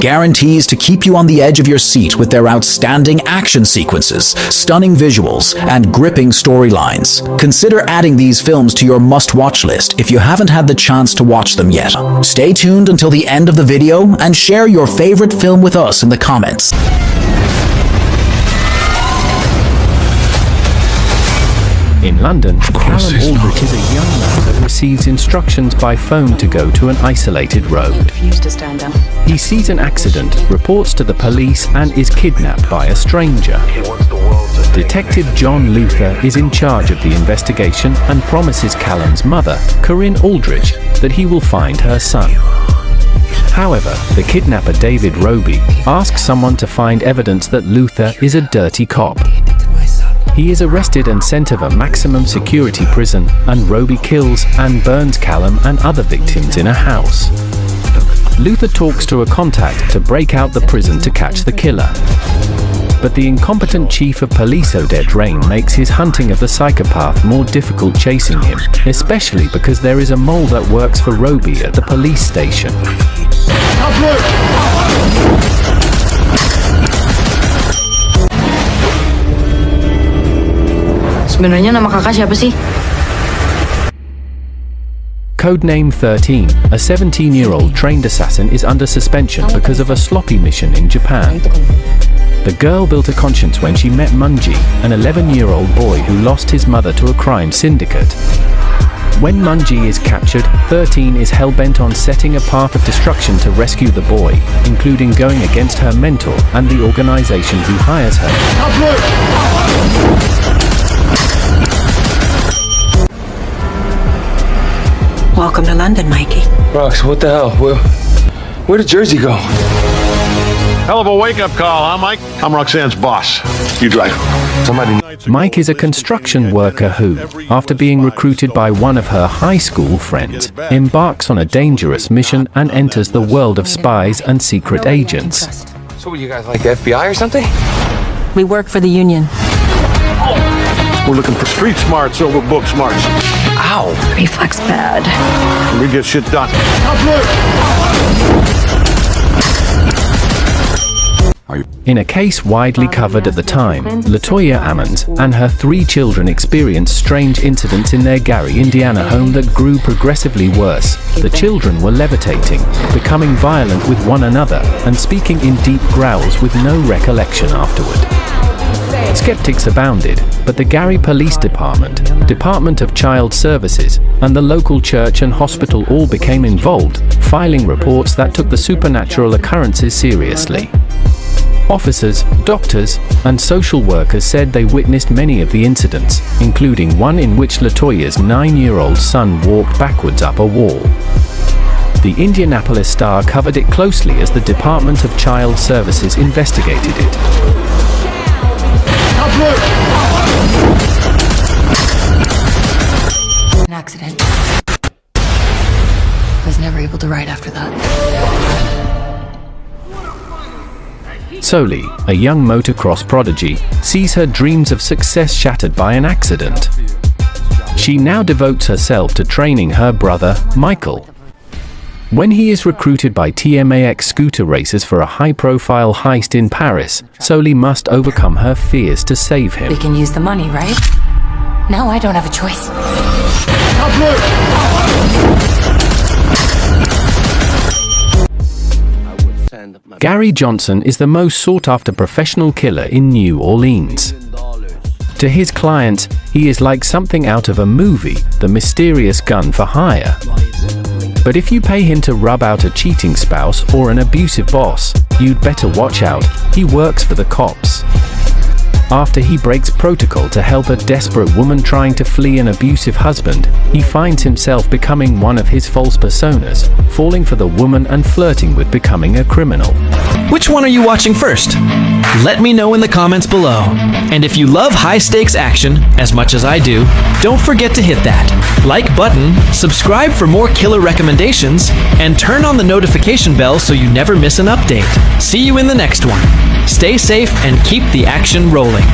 guarantees to keep you on the edge of your seat with their outstanding action sequences, stunning visuals, and gripping storylines. Consider adding these films to your must-watch list if you haven't had the chance to watch them yet. Stay tuned until the end of the video and share your favorite film with us in the comments. In London, Callum Aldrich is a young man that receives instructions by phone to go to an isolated road. He sees an accident, reports to the police, and is kidnapped by a stranger. Detective John Luther is in charge of the investigation and promises Callum's mother, Corinne Aldrich, that he will find her son. However, the kidnapper David Roby asks someone to find evidence that Luther is a dirty cop. He is arrested and sent to a maximum security prison, and Roby kills and burns Callum and other victims in a house. Luther talks to a contact to break out the prison to catch the killer. But the incompetent chief of police Odette Rain makes his hunting of the psychopath more difficult, chasing him, especially because there is a mole that works for Roby at the police station. Sebenarnya nama kakak siapa sih? Codename 13, a 17-year-old trained assassin is under suspension because of a sloppy mission in Japan. The girl built a conscience when she met Munji, an 11-year-old boy who lost his mother to a crime syndicate. When Munji is captured, 13 is hell-bent on setting a path of destruction to rescue the boy, including going against her mentor and the organization who hires her. Welcome to London, Mikey. Rox, what the hell? Where did Jersey go? Hell of a wake-up call, huh, Mike? I'm Roxanne's boss. You drive. Somebody... Mike is a construction worker who, after being recruited by one of her high school friends, embarks on a dangerous mission and enters the world of spies and secret agents. So what, you guys like the FBI or something? We work for the union. We're looking for street smarts over book smarts. Ow! Reflex bad. We get shit done. In a case widely covered at the time, Latoya Ammons and her 3 children experienced strange incidents in their Gary, Indiana home that grew progressively worse. The children were levitating, becoming violent with one another, and speaking in deep growls with no recollection afterward. Skeptics abounded, but the Gary Police Department, Department of Child Services, and the local church and hospital all became involved, filing reports that took the supernatural occurrences seriously. Officers, doctors, and social workers said they witnessed many of the incidents, including one in which Latoya's 9-year-old son walked backwards up a wall. The Indianapolis Star covered it closely as the Department of Child Services investigated it. An accident. I was never able to write after that. Soli, a young motocross prodigy, sees her dreams of success shattered by an accident. She now devotes herself to training her brother, Michael. When he is recruited by TMAX scooter racers for a high-profile heist in Paris, Soli must overcome her fears to save him. We can use the money, right? Now I don't have a choice. Gary Johnson is the most sought-after professional killer in New Orleans. To his clients, he is like something out of a movie, the mysterious gun for hire. But if you pay him to rub out a cheating spouse or an abusive boss, you'd better watch out, he works for the cops. After he breaks protocol to help a desperate woman trying to flee an abusive husband, he finds himself becoming one of his false personas, falling for the woman and flirting with becoming a criminal. Which one are you watching first? Let me know in the comments below. And if you love high-stakes action as much as I do, don't forget to hit that like button, subscribe for more killer recommendations, and turn on the notification bell so you never miss an update. See you in the next one. Stay safe and keep the action rolling.